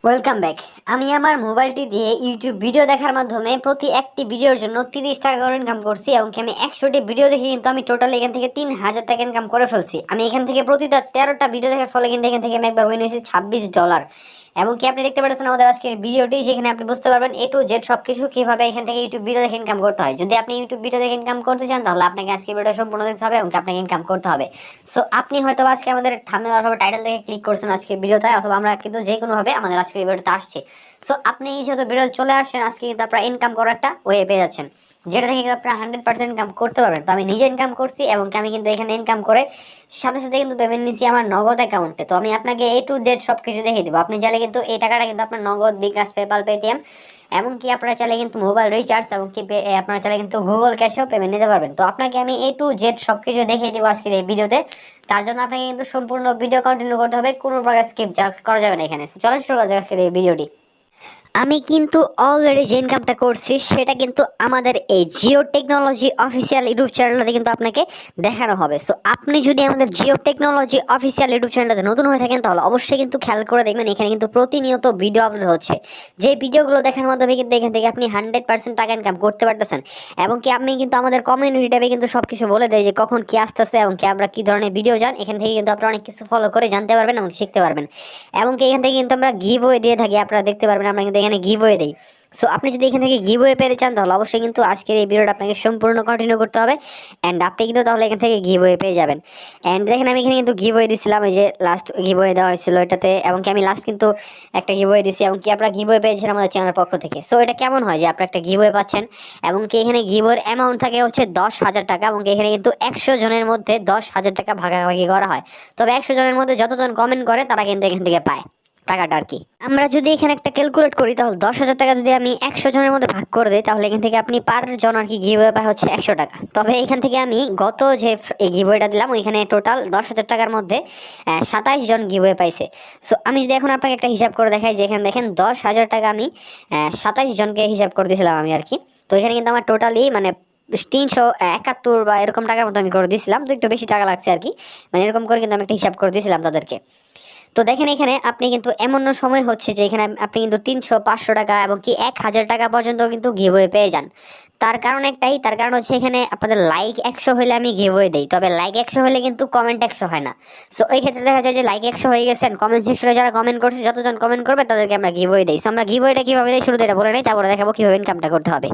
Welcome back. আমি আমার মোবাইলটি দিয়ে ইউটিউব ভিডিও দেখার মাধ্যমে প্রতি একটি ভিডিওর জন্য 30 টাকা করে ইনকাম করছি এবং আমি 100টি ভিডিও দেখে কিন্তু আমি টোটাল এখান থেকে 3000 টাকা ইনকাম করে ফেলছি। আমি এখান থেকে প্রতিটা 13টা ভিডিও দেখার ফলে কিন্তু এখান থেকে আমি একবার উইন হয়েছি $26। এবং কি আপনি দেখতে পাচ্ছেন আমাদের আজকের ভিডিওটি, যেখানে আপনি বুঝতে পারবেন এ টু জেড সবকিছু কিভাবে এখান থেকে ইউটিউব ভিডিও দেখে ইনকাম করতে হয়। যদি আপনি ইউটিউব ভিডিও দেখে ইনকাম করতে চান তাহলে আপনাকে আজকের ভিডিও সম্পূর্ণ দেখতে হবে এবং আপনাকে ইনকাম করতে হবে। সো আপনি হয়তো আজকে আমাদের থাম্বনেল অথবা টাইটেল দেখে ক্লিক করছেন আজকে ভিডিওতে, অথবা আমরা কিন্তু যে কোনো ভাবে আমাদের আজকের ভিডিওটা আসছে। সো আপনি যেহেতু ভিডিও চলে আসছেন, আজকে কিন্তু আপনারা ইনকাম করার একটা ওয়ে পেয়ে যাচ্ছেন, যেটা থেকে কিন্তু আপনারা 100% ইনকাম করতে পারবেন। তো আমি নিজে ইনকাম করছি এবং আমি কিন্তু এখানে ইনকাম করে সাথে সাথে কিন্তু পেমেন্ট নিচ্ছি আমার নগদ অ্যাকাউন্টে। তো আমি আপনাকে এ টু জেড সব কিছু দেখিয়ে দেবো। আপনি চাইলে কিন্তু এই টাকাটা কিন্তু আপনার নগদ, বিকাশ, পেপাল, পেটিএম, এমনকি আপনারা চাইলে কিন্তু মোবাইল রিচার্জ এবং কি আপনারা চাইলে কিন্তু গুগল ক্যাশেও পেমেন্ট নিতে পারবেন। তো আপনাকে আমি এ টু জেড সব কিছু দেখিয়ে দেবো আজকের এই ভিডিওতে। তার জন্য আপনাকে কিন্তু সম্পূর্ণ ভিডিও কন্টিনিউ করতে হবে, কোনো প্রকার স্কিপ করা যাবে না এখানে। চলেন শুরু করা যাক আজকের এই ভিডিওটি। আমি কিন্তু অলরেডি যে ইনকামটা করছি সেটা কিন্তু আমাদের এই জিও টেকনোলজি অফিসিয়াল ইউটিউব চ্যানেলটাতে কিন্তু আপনাকে দেখানো হবে। সো আপনি যদি আমাদের জিও টেকনোলজি অফিসিয়াল ইউটিউব চ্যানেলটাতে নতুন হয়ে থাকেন তাহলে অবশ্যই কিন্তু খেয়াল করে দেখবেন, এখানে কিন্তু প্রতিনিয়ত ভিডিও আপলোড হচ্ছে। যে ভিডিওগুলো দেখার মাধ্যমে কিন্তু এখান থেকে আপনি 100% টাকা ইনকাম করতে পারতেছেন। এবং কি আপনি কিন্তু আমাদের কমিউনিটি ট্যাবে কিন্তু সব কিছু বলে দেয় যে কখন কি আসতেছে এবং কি আমরা কি ধরনের ভিডিও যান। এখান থেকে কিন্তু আপনারা অনেক কিছু ফলো করে জানতে পারবেন এবং শিখতে পারবেন। এবং কি এখান থেকে কিন্তু আমরা গিভওয়ে দিয়ে থাকি, আপনারা দেখতে পারবেন আমরা কিন্তু এখানে গিভওয়ে দেই। সো আপনি যদি এখান থেকে গিভওয়ে পেতে চান তাহলে অবশ্যই কিন্তু আজকের এই ভিডিওটা আপনাকে সম্পূর্ণ কন্টিনিউ করতে হবে। অ্যান্ড আপনি কিন্তু তাহলে এখান থেকে গিভওয়ে পেয়ে যাবেন। অ্যান্ড দেখেন আমি এখানে কিন্তু গিভওয়ে দিছিলাম, এই যে লাস্ট গিভওয়ে দেওয়া হয়েছিল এটাতে, এবং কি আমি লাস্ট কিন্তু একটা গিভওয়ে দিছি এবং কি আপনারা গিভওয়ে পেয়েছেন আমাদের চ্যানেলের পক্ষ থেকে। সো এটা কেমন হয় যে আপনারা একটা গিভওয়ে পাচ্ছেন এবং কি এখানে গিভওয়ের অ্যামাউন্ট থাকে হচ্ছে 10,000 টাকা, এবং এখানে কিন্তু 100 জনের মধ্যে 10,000 টাকা ভাগাভাগি করা হয়। তবে 100 জনের মধ্যে যতজন কমেন্ট করে তারা কিন্তু এখান থেকে পায় টাকাটা আর কি। আমরা যদি এখানে একটা ক্যালকুলেট করি তাহলে 10,000 টাকা যদি আমি 100 জনের মধ্যে ভাগ করে দিই তাহলে এখান থেকে আপনি পার জন আর কি গিভওয়ে পায় হচ্ছে 100 টাকা। তবে এখান থেকে আমি গত যে এই গিভওয়েটা দিলাম ওইখানে টোটাল 10,000 টাকার মধ্যে 27 জন গিভওয়ে পাইছে। সো আমি যদি এখন আপনাকে একটা হিসাব করে দেখাই যে এখানে দেখেন 10,000 টাকা আমি 27 জনকে হিসাব করে দিয়েছিলাম আমি আর কি। তো এখানে কিন্তু আমার টোটালি মানে 371 বা এরকম টাকার মতো আমি করে দিয়েছিলাম, তো একটু বেশি টাকা লাগছে আর কি। মানে এরকম করে কিন্তু আমি একটা হিসাব করে দিয়েছিলাম তাদেরকে। তো দেখেন এখানে আপনি কিন্তু এমন সময় হচ্ছে যে এখানে আপনি কিন্তু 300, 500 টাকা এবং কি 1,000 টাকা পর্যন্ত কিন্তু গিভওয়ে পেয়ে যান। তার কারণ একটাই, তার কারণ হচ্ছে এখানে আপনাদের লাইক 100 হলে আমি গিভওয়ে দিই, তবে লাইক 100 হলে কিন্তু কমেন্ট 100 হয় না। সো ওই ক্ষেত্রে দেখা যায় যে লাইক 100 হয়ে গেছেন, কমেন্ট সেকশনে যারা কমেন্ট করছে যতজন কমেন্ট করবে তাদেরকে আমরা গিভওয়ে দিই। সো আমরা গিভওয়েটা কিভাবে দিই শুরুতে এটা বলে নেই, তারপরে দেখাবো কিভাবে ইনকামটা করতে হবে।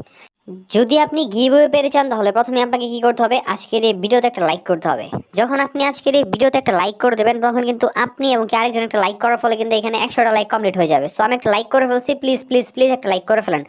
যদি আপনি গিভওয়ে পেতে চান তাহলে প্রথমে আপনাকে কি করতে হবে, আজকের এই ভিডিওতে একটা লাইক করতে হবে। যখন আপনি আজকের এই ভিডিওতে একটা লাইক করে দেবেন তখন কিন্তু আপনি এবং কি আরেকজন একটা লাইক করার ফলে কিন্তু এখানে 100টা লাইক কমপ্লিট হয়ে যাবে। সো আমি একটা লাইক করে ফেলছি, প্লিজ প্লিজ প্লিজ একটা লাইক করে ফেলেন।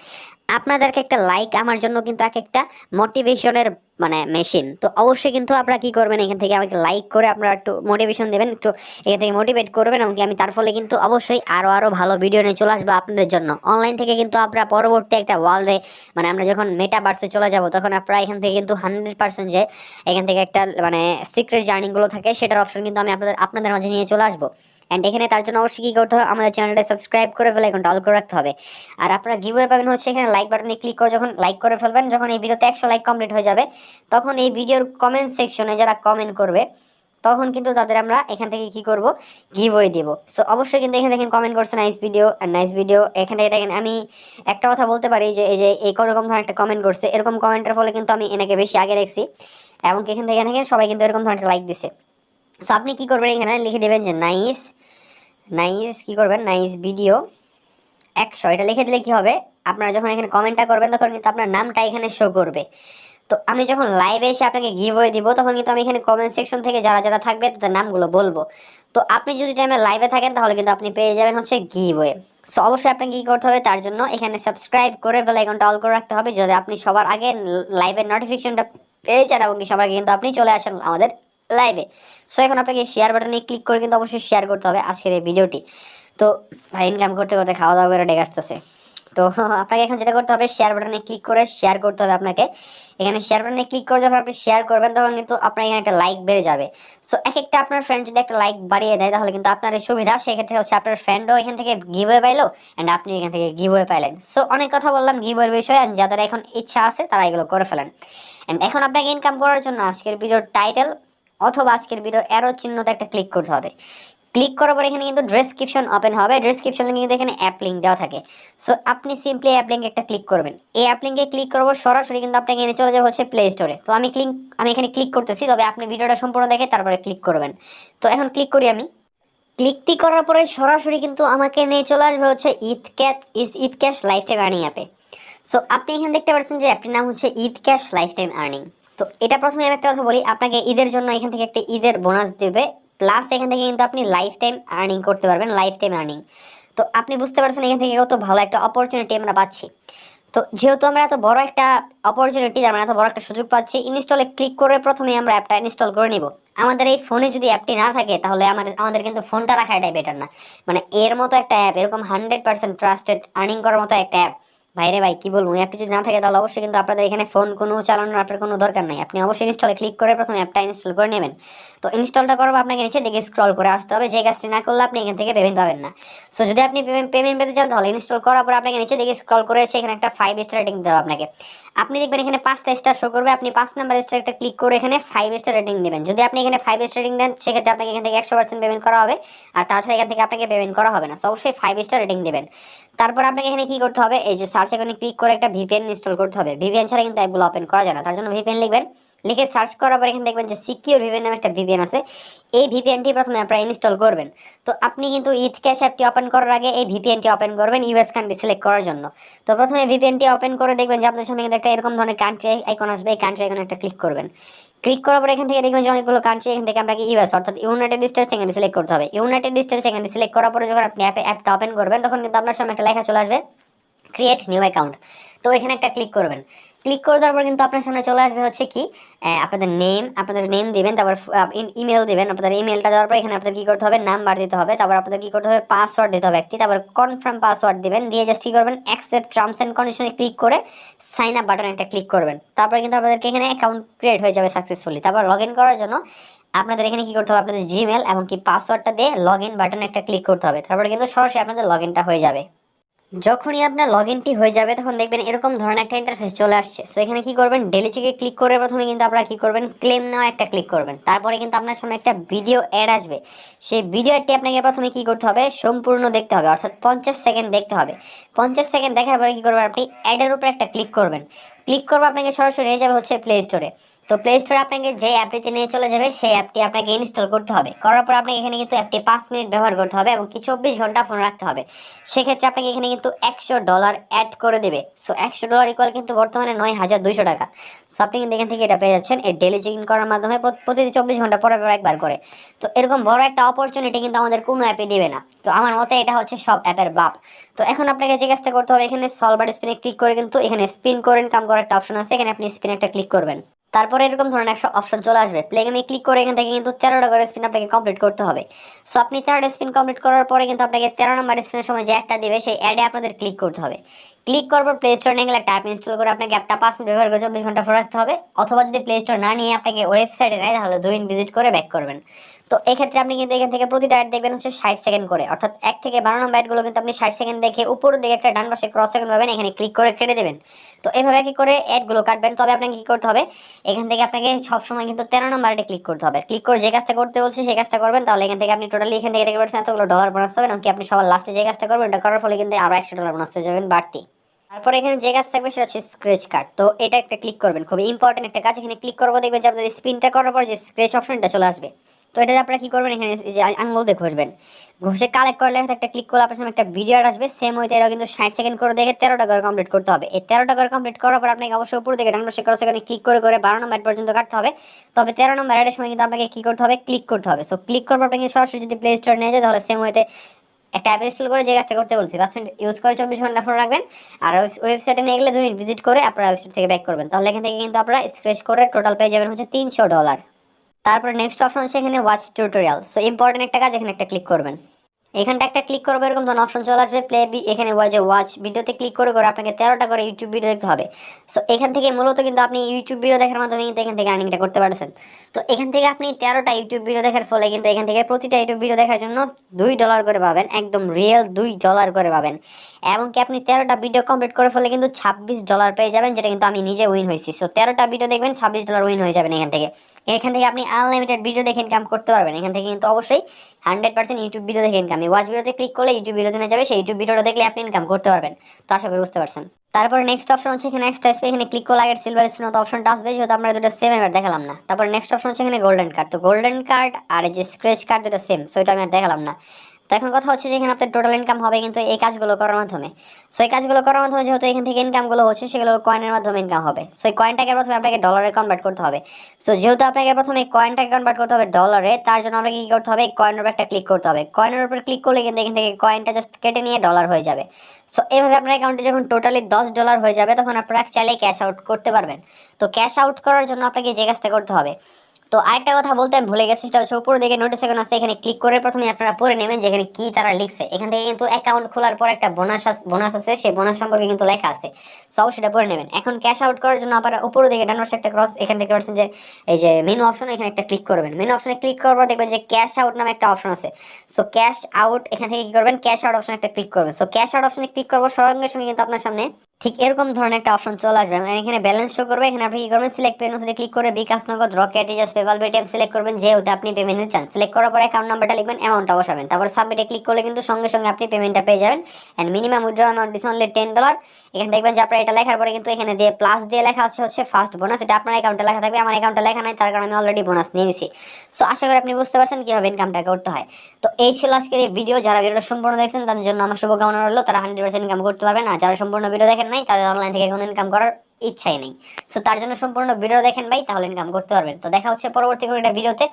আপনাদেরকে একটা লাইক আমার জন্য কিন্তু এক একটা মোটিভেশনের মানে মেশিন। তো অবশ্যই কিন্তু আপনারা কি করবেন, এখান থেকে আমাকে লাইক করে আপনারা একটু মোটিভেশন দেবেন, একটু এখান থেকে মোটিভেট করবেন, এবং আমি তার ফলে কিন্তু অবশ্যই আরও ভালো ভিডিও নিয়ে চলে আসবো আপনাদের জন্য। অনলাইন থেকে কিন্তু আপনারা পরবর্তী একটা ওয়ার্ল্ডে মানে আমরা যখন মেটাভার্সে চলে যাব তখন আপনারা এখান থেকে কিন্তু 100% যে এখান থেকে একটা মানে সিক্রেট জার্নিগুলো থাকে সেটার অপশন কিন্তু আমি আপনাদের মাঝে নিয়ে চলে আসবো। অ্যান্ড এখানে তার জন্য অবশ্যই কী করতে হবে, আমাদের চ্যানেলটা সাবস্ক্রাইব করে ফেলে এখন অল করে রাখতে হবে। আর আপনারা গিভওয়ে পাবেন হচ্ছে এখানে লাইক বাটনে ক্লিক করে যখন লাইক করে ফেলবেন, যখন এই ভিডিওতে 100 লাইক কমপ্লিট হয়ে যাবে তখন এই ভিডিওর কমেন্ট সেকশনে যারা কমেন্ট করবে তখন কিন্তু তাদের আমরা এখান থেকে কি করব, গিভওয়ে দেব। সো অবশ্যই কিন্তু এখানে দেখেন কমেন্ট করছে নাইস ভিডিও আর নাইস ভিডিও। এখান থেকে দেখেন আমি একটা কথা বলতে পারি যে এই যে এই রকম ধরনের একটা কমেন্ট করছে, এরকম কমেন্টের ফলে কিন্তু আমি এনাকে বেশি আগে দেখছি এবং এখান থেকে এখানে সবাই কিন্তু এরকম ধরনের লাইক দিছে। সো আপনি কি করবেন, এখানে লিখে দেবেন যে নাইস নাইস কি করবেন, নাইস ভিডিও 100, এটা লিখে দিলে কি হবে, আপনারা যখন এখানে কমেন্টটা করবেন তখন কিন্তু আপনার নামটা এখানে শো করবে। তো আমি যখন লাইভে এসে আপনাকে গিভওয়ে দিব তখন কিন্তু আমি এখানে কমেন্ট সেকশন থেকে যারা যারা থাকবে তাদের নামগুলো বলবো। তো আপনি যদি টাইমে লাইভে থাকেন তাহলে কিন্তু আপনি পেয়ে যাবেন হচ্ছে গিভওয়ে। সো অবশ্যই আপনাকে কি করতে হবে, তার জন্য এখানে সাবস্ক্রাইব করে বেল আইকনটা অল করে রাখতে হবে যাতে আপনি সবার আগে লাইভের নোটিফিকেশনটা পেয়ে যান এবং কি সবার আগে কিন্তু আপনি চলে আসেন আমাদের লাইভে। সো এখন আপনাকে শেয়ার বাটনে ক্লিক করে কিন্তু অবশ্যই শেয়ার করতে হবে আজকের এই ভিডিওটি। তো ভাই ইনকাম করতে করতে খাওয়া দাওয়া করে ডেকে আসতেছে। তো আপনাকে এখন যেটা করতে হবে, শেয়ার বাটনে ক্লিক করে শেয়ার করতে হবে আপনাকে। এখানে শেয়ার বাটনে ক্লিক করে যখন আপনি শেয়ার করবেন তখন কিন্তু আপনার এখানে একটা লাইক বেড়ে যাবে। সো এক একটা আপনার ফ্রেন্ড যদি একটা লাইক বাড়িয়ে দেয় তাহলে কিন্তু আপনার সুবিধা, সেক্ষেত্রে হচ্ছে আপনার ফ্রেন্ডও এখান থেকে গিভওয়ে পাইলো অ্যান্ড আপনি এখান থেকে গিভওয়ে পাইলেন। সো অনেক কথা বললাম গিভওয়ের বিষয়ে, যাদের এখন ইচ্ছা আছে তারা এগুলো করে ফেলেন। অ্যান্ড এখন আপনাকে ইনকাম করার জন্য আজকের ভিডিওর টাইটেল অথবা আজকের ভিডিও অ্যারো চিহ্নতে একটা ক্লিক করতে হবে। ক্লিক করার পর এখানে কিন্তু ডেসক্রিপশন ওপেন হবে, ডেসক্রিপশনে কিন্তু এখানে অ্যাপ লিঙ্ক দেওয়া থাকে। সো আপনি সিম্পলি অ্যাপ লিঙ্কে একটা ক্লিক করবেন। এই অ্যাপ লিঙ্কে ক্লিক করবো সরাসরি কিন্তু আপনাকে এনে চলে যাবে হচ্ছে প্লে স্টোরে। তো আমি এখানে ক্লিক করতেছি, তবে আপনি ভিডিওটা সম্পূর্ণ দেখে তারপরে ক্লিক করবেন। তো এখন ক্লিক করি আমি। ক্লিকটি করার পরে সরাসরি কিন্তু আমাকে নিয়ে চলে আসবে হচ্ছে Eid cash life time earning অ্যাপে। সো আপনি এখানে দেখতে পাচ্ছেন যে অ্যাপটির নাম হচ্ছে Eid cash life time earning. তো এটা প্রথমে আমি একটা কথা বলি, আপনাকে ঈদের জন্য এখান থেকে একটা ঈদের বোনাস দেবে, প্লাস এখান থেকে কিন্তু আপনি লাইফ টাইম আর্নিং করতে পারবেন, লাইফ টাইম আর্নিং। তো আপনি বুঝতে পারছেন এখান থেকে কত ভালো একটা অপরচুনিটি আমরা পাচ্ছি। তো যেহেতু আমরা এত বড় একটা অপরচুনিটি, আমরা এত বড় একটা সুযোগ পাচ্ছি, ইনস্টলে ক্লিক করে প্রথমে আমরা অ্যাপটা ইনস্টল করে নিব। আমাদের এই ফোনে যদি অ্যাপটি না থাকে তাহলে আমাদের কিন্তু ফোনটা রাখাটাই বেটার না। মানে এর মতো একটা অ্যাপ, এরকম 100% ট্রাস্টেড আর্নিং করার মতো একটা অ্যাপ, ভাইরে ভাই কি বলবো, অ্যাপটি যদি না থাকে তাহলে অবশ্যই কিন্তু আপনাদের এখানে ফোন কোনো চালানোর আপনার কোনো দরকার নাই। আপনি অবশ্যই ইনস্টলে ক্লিক করে প্রথমে অ্যাপটা ইনস্টল করে নেবেন। তো ইনস্টলটা করার পর আপনাকে নিচে দিকে স্ক্রল করে আসতে হবে, যে কাজটি না করলে আপনি এখান থেকে পেমেন্ট পাবেন না। সো যদি আপনি পেমেন্ট পেতে চান তাহলে ইনস্টল করার পর আপনাকে নিচে দিকে স্ক্রল করে সেখানে একটা 5 স্টার রেটিং দেওয়া আপনাকে। আপনি দেখবেন এখানে 5টা স্টার শো করবে, আপনি 5 নাম্বার স্টার একটা ক্লিক করে এখানে 5 স্টার রেটিং দেবেন। যদি আপনি এখানে 5 স্টার রেটিং দেন সেক্ষেত্রে আপনাকে এখান থেকে 100% পেমেন্ট করা হবে, আর তাছাড়া এখান থেকে আপনাকে পেমেন্ট করা হবে না। সো অবশ্যই 5 স্টার রেটিং দেবেন। তারপর আপনাকে এখানে কি করতে হবে, এই যে সার্চ আইকনে ক্লিক করে একটা ভিপিএন ইনস্টল করতে হবে। ভিপিএন ছাড়া কিন্তু অ্যাপগুলো ওপেন করা যায় না, তার জন্য ভিপিএন লিখবেন। লিখে সার্চ করার পর এখানে দেখবেন যে সিকিউর ভিপিএন নামে একটা ভিপিএন আছে, এই ভিপিএনটি প্রথমে আপনারা ইনস্টল করবেন। তো আপনি কিন্তু ঈদ ক্যাশ অ্যাপটি ওপেন করার আগে এই ভিপিএনটি ওপেন করবেন ইউএস কান্ট্রি সিলেক্ট করার জন্য। তো প্রথমে ভিপিএনটি ওপেন করে দেখবেন যে আপনার সামনে কিন্তু একটা এরকম ধরনের কান্ট্রি আইকন আসবে, এই কান্ট্রি আইকনে একটা ক্লিক করবেন। ক্লিক করার পর এখান থেকে দেখবেন যে অনেকগুলো কান্ট্রি, এখান থেকে আপনাকে ইউএস অর্থাৎ ইউনাইটেড স্টেটস এখানে সিলেক্ট করতে হবে। ইউনাইটেড স্টেটস এখানে সিলেক্ট করার পরে যখন আপনি অ্যাপটা ওপেন করবেন তখন কিন্তু আপনার সামনে একটা লেখা চলে আসবে ক্রিয়েট নিউ অ্যাকাউন্ট। তো এখানে একটা ক্লিক করবেন। ক্লিক করে দেওয়ার পর কিন্তু আপনার সামনে চলে আসবে হচ্ছে কি আপনাদের নেম দিবেন, তারপর ইমেল দিবেন। আপনাদের ইমেলটা দেওয়ার পর এখানে আপনাদের কি করতে হবে, নাম্বার দিতে হবে, তারপর আপনাদের কি করতে হবে, পাসওয়ার্ড দিতে হবে একটি, তারপর কনফার্ম পাসওয়ার্ড দিবেন। দিয়ে জাস্ট কি করবেন, অ্যাকসেপ্ট টার্মস এন্ড কন্ডিশনে ক্লিক করে সাইন আপ বাটনে একটা ক্লিক করবেন। তারপরে কিন্তু আপনাদেরকে এখানে অ্যাকাউন্ট ক্রিয়েট হয়ে যাবে সাকসেসফুলি। তারপর লগ ইন করার জন্য আপনাদের এখানে কি করতে হবে, আপনাদের জিমেল এবং কি পাসওয়ার্ডটা দিয়ে লগ ইন বাটনে একটা ক্লিক করতে হবে। তারপরে কিন্তু সরাসরি আপনাদের লগ ইনটা হয়ে যাবে। যখনই আপনার লগ ইনটি হয়ে যাবে তখন দেখবেন এরকম ধরনের একটা ইন্টারফেস চলে আসছে। সো এখানে কি করবেন, ডেলি চেকে ক্লিক করে প্রথমে কিন্তু আপনারা কি করবেন, ক্লেম নেওয়া একটা ক্লিক করবেন। তারপরে কিন্তু আপনার সামনে একটা ভিডিও অ্যাড আসবে, সেই ভিডিও অ্যাডটি আপনাকে প্রথমে কি করতে হবে, সম্পূর্ণ দেখতে হবে, অর্থাৎ 50 সেকেন্ড দেখতে হবে। 50 সেকেন্ড দেখার পরে কি করবেন, আপনি অ্যাডের উপরে একটা ক্লিক করবেন। ক্লিক করবো আপনাকে সরাসরি নিয়ে যাবে হচ্ছে প্লে স্টোরে। তো প্লে স্টোরে আপনাকে যে অ্যাপটিতে নিয়ে চলে যাবে সেই অ্যাপটি আপনাকে ইনস্টল করতে হবে। করার পর আপনাকে এখানে কিন্তু অ্যাপটি 5 মিনিট ব্যবহার করতে হবে এবং কি 24 ঘন্টা ফোন রাখতে হবে। সেক্ষেত্রে আপনাকে এখানে কিন্তু $100 অ্যাড করে দেবে। সো $100 ইকুয়াল কিন্তু বর্তমানে 9200 টাকা। সো আপনি কিন্তু এখান থেকে এটা পেয়ে যাচ্ছেন এই ডেলি চেক ইন করার মাধ্যমে প্রতি 24 ঘন্টা পরে পরে একবার করে। তো এরকম বড় একটা অপরচুনিটি কিন্তু আমাদের কোনো অ্যাপে দিবে না। তো আমার মতে এটা হচ্ছে সব অ্যাপের বাপ। তো এখন আপনাকে যে কাজটা করতে হবে, এখানে সলভার স্পিনে ক্লিক করে কিন্তু এখানে স্পিন করে ইনকাম করার একটা অপশন আছে, এখানে আপনি স্পিন একটা ক্লিক করবেন। তারপরে এরকম ধরনের একটা অপশন চলে আসবে, প্লে গেমে ক্লিক করে এখান থেকে কিন্তু 13টা করে স্পিন আপনাকে কমপ্লিট করতে হবে। সো আপনি 13টা স্পিন কমপ্লিট করার পরে কিন্তু আপনাকে 13 নম্বর স্পিনের সময় যে একটা দিবে সেই অ্যাডে আপনাদের ক্লিক করতে হবে। ক্লিক করার পর প্লে স্টোর নিয়ে গেলে একটা অ্যাপ ইনস্টল করে আপনাকে অ্যাপটা 5 মিনিট ব্যবহার করে 24 ঘন্টা ফোন রাখতে হবে। অথবা যদি প্লে স্টোর না নিয়ে আপনাকে ওয়েবসাইটে নেয় তাহলে 2 দিন ভিজিট করে ব্যাক করবেন। তো এক্ষেত্রে আপনি কিন্তু এখান থেকে প্রতিটা অ্যাড দেখবেন হচ্ছে 60 সেকেন্ড করে, অর্থাৎ 1 থেকে 12 নম্বর অ্যাডগুলো কিন্তু আপনি 60 সেকেন্ড দেখে উপরের দিকে একটা ডান পাশে ক্রস সেকেন্ড পাবেন, এখানে ক্লিক করে কেটে দেবেন। তো এভাবে কি করে অ্যাডগুলো কাটবেন। তবে আপনাকে কি করতে হবে, এখান থেকে আপনাকে সবসময় কিন্তু 13 নম্বর অ্যাডে ক্লিক করতে হবে। ক্লিক করে যে কাজটা করতে বলছে সেই কাজটা করবেন, তাহলে এখান থেকে আপনি টোটালি এখান থেকে দেখতে পাচ্ছেন এতগুলো ডলার বোনাস পাবেন। এমনকি আপনি সবার লাস্টে যে কাজটা করবেন এটা করার ফলে কিন্তু আরো $100 বোনাস হয়ে যাবেন বাড়তি। তারপরে এখানে যে কাজ থাকবে সেটা হচ্ছে স্ক্র্যাচ কার্ড। তো এটা একটা ক্লিক করবেন, খুবই ইম্পর্টেন্ট একটা কাজ। এখানে ক্লিক করবো দেখবেন যে আপনাদের স্পিনটা করার পর যে স্ক্র্যাচ অপশনটা চলে আসবে। তো এটা আপনারা কি করবেন, এখানে যে আঙুল দিয়ে ঘষবেন, ঘষে কালেক্ট করলে একটা ক্লিক করলে আপনার সামনে একটা ভিডিও আসবে। সেম হইতে এটাও কিন্তু 60 সেকেন্ড করে দেখে 13টা করে কমপ্লিট করতে হবে। এই 13টা করে কমপ্লিট করার পর আপনাকে অবশ্যই উপর থেকে ডান পাশে ক্রস সেকেন্ডে ক্লিক করে করে 12 নম্বর পর্যন্ত কাটতে হবে। তবে 13 নম্বর অ্যাডের সময় কিন্তু আপনাকে কি করতে হবে, ক্লিক করতে হবে। সো ক্লিক করার পর আপনাকে সরাসরি যদি প্লে স্টোর নিয়ে যায় তাহলে সেম হইতে একটা অ্যাপ ইনস্টল করে যে কাজটা করতে বলছি 5 মিনিট ইউজ করে 24 ঘন্টা ফোন রাখবেন। আর ওয়েবসাইটে নিয়ে গেলে 2 মিনিট ভিজিট করে আপনারা ওয়েবসাইট থেকে ব্যাক করবেন। তাহলে এখান থেকে কিন্তু আপনারা স্ক্র্যাচ করে টোটাল পেয়ে যাবেন হচ্ছে $300। তারপর নেক্সট অপশন আছে এখানে ওয়াচ টিউটোরিয়াল। সো ইম্পর্টেন্ট একটা কাজ, এখানে একটা ক্লিক করবেন। এখানটা একটা ক্লিক করবো, এরকম ধরনের অপশন চলে আসবে। এখানে ওয়াচ ভিডিওতে ক্লিক করে করে আপনাকে 13টা করে ইউটিউব ভিডিও দেখতে হবে। সো এখান থেকে মূলত কিন্তু আপনি ইউটিউব ভিডিও দেখার মাধ্যমে কিন্তু এখান থেকে আর্নিংটা করতে পারছেন। তো এখান থেকে আপনি 13টা ইউটিউব ভিডিও দেখার ফলে কিন্তু এখান থেকে প্রতিটা ইউটিউব ভিডিও দেখার জন্য $2 করে পাবেন, একদম রিয়েল $2 করে পাবেন। এবং কি আপনি 13টা ভিডিও কমপ্লিট করে ফলে কিন্তু $26 পেয়ে যাবেন, যেটা কিন্তু আমি নিজে উইন হয়েছি। সো 13টা ভিডিও দেখবেন $26 উইন হয়ে যাবেন এখান থেকে। এখান থেকে আপনি আনলিমিটেড ভিডিও দেখে ইনকাম করতে পারবেন। এখান থেকে কিন্তু অবশ্যই 100% ইউটিউব ভিডিও দেখে ইনকাম। ওয়াচ ভিডিওতে ক্লিক করলে ইউটিউব ভিডিওতে নিয়ে যাবে, সেই ইউটিউব ভিডিওটা দেখলে আপনি ইনকাম করতে পারবেন। তো আশা করি বুঝতে পারছেন। তারপরে নেক্সট অপশন হচ্ছে এখানে এক্সট্রা স্পেস, এখানে ক্লিক করলে আগের সিলভার স্ক্রিন মতো অপশনটা আসবে, যেহেতু আমরা দুটো সেম এবার দেখালাম না। তারপর নেক্সট অপশন হচ্ছে এখানে গোল্ডেন কার্ড। তো গোল্ডেন কার্ড আর এই যে স্ক্র্যাচ কার্ড দুটো সেম, সো এটা আমি আর দেখালাম না। তো এখন কথা হচ্ছে যে এখানে আপনার টোটাল ইনকাম হবে কিন্তু এই কাজগুলো করার মাধ্যমে। সো এই কাজগুলো করার মাধ্যমে যেহেতু এখান থেকে ইনকামগুলো হচ্ছে, সেগুলো কয়েনের মাধ্যমে ইনকাম হবে। সো এই কয়েনটাকে প্রথমে আপনাকে ডলারে কনভার্ট করতে হবে। সো যেহেতু আপনাকে প্রথমে কয়েনটাকে কনভার্ট করতে হবে ডলারে, তার জন্য আপনাকে কি করতে হবে, কয়েনের উপর একটা ক্লিক করতে হবে। কয়েনের উপর ক্লিক করলে কিন্তু এখান থেকে কয়েনটা জাস্ট কেটে নিয়ে ডলার হয়ে যাবে। সো এইভাবে আপনার অ্যাকাউন্টে যখন টোটালি $10 হয়ে যাবে, তখন আপনারা চাইলে ক্যাশ আউট করতে পারবেন। তো ক্যাশ আউট করার জন্য আপনাকে যে কাজটা করতে হবে, তো আরেকটা কথা বলতে আমি ভুলে গেছি, সেটা হচ্ছে উপরে দিকে নোটিস এখন আছে, এখানে ক্লিক করে প্রথমে আপনারা পড়ে নেবেন যে এখানে কি তারা লিখছে। এখান থেকে কিন্তু অ্যাকাউন্ট খোলার পর একটা বোনাস আছে, সেই বোনাস সম্পর্কে কিন্তু লেখা আছে। সব সেটা পড়ে নেবেন। এখন ক্যাশ আউট করার জন্য আপনারা উপরে দিকে ডান পাশে একটা ক্রস, এখান থেকে করছেন যে এই যে মেনু অপশন, এখানে একটা ক্লিক করবেন। মেনু অপশনে ক্লিক করার পর দেখবেন যে ক্যাশ আউট নামে একটা অপশন আছে। সো ক্যাশ আউট, এখান থেকে কি করবেন, ক্যাশ আউট অপশনে একটা ক্লিক করবেন। সো ক্যাশ আউট অপশনে ক্লিক করবো সঙ্গে সঙ্গে কিন্তু আপনার সামনে ঠিক এরকম ধরনের একটা অপশন চলে আসবে। এখানে ব্যালেন্স শো করবে। এখানে আপনি কি করবেন, সিলেক্ট পেমেন্ট ক্লিক করে বিকাশ, নগদ, rocket, recharge, PayPal, Paytm select করবেন, যেহেতু আপনি পেমেন্ট নিতে চান। সিলেক্ট করার পর অ্যাকাউন্ট নাম্বারটা লিখবেন, অ্যামাউন্টটা বসাবেন, তারপর সাবমিটে ক্লিক করলে কিন্তু সঙ্গে সঙ্গে আপনি পেমেন্টটা পেয়ে যাবেন। And minimum withdraw amount is only $10। এখানে দেখবেন যে আপনার এটা লেখার পরে কিন্তু এখানে দিয়ে প্লাস দিয়ে লেখা আছে হচ্ছে ফার্স্ট বোনাস। এটা আপনার অ্যাকাউন্টে লেখা থাকবে, আমার অ্যাকাউন্টে লেখা নাই, তার কারণে আমি অলরেডি বোনাস নিয়ে নিছি। সো আশা করি আপনি বুঝতে পারছেন কিভাবে ইনকামটা করতে হয়। তো এই ছিল আজকের এই ভিডিও। যারা ভিডিওটা সম্পূর্ণ দেখছেন তাদের জন্য আমার শুভকামনা রইল, তারা 100% ইনকাম করতে পারবেন। আর যারা সম্পূর্ণ ভিডিও দেখেন নাই, তাদের অনলাইন থেকে কোনো ইনকাম করার ইচ্ছাই নেই। সো তার জন্য সম্পূর্ণ ভিডিও দেখেন ভাই, তাহলে ইনকাম করতে পারবেন। তো দেখা হচ্ছে পরবর্তী কোনো একটা ভিডিওতে।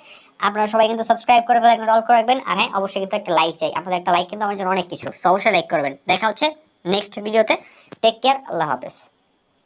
আপনারা সবাই কিন্তু সাবস্ক্রাইব করে বেল আইকনটা অল করে রাখবেন। আর হ্যাঁ, অবশ্যই কিন্তু একটা লাইক চাই, আপনাদের একটা লাইক কিন্তু আমার জন্য অনেক কিছু। সো অবশ্যই লাইক করবেন। দেখা হচ্ছে নেক্সট ভিডিওতে। টেক কেয়ার, আল্লাহ হাফেজ।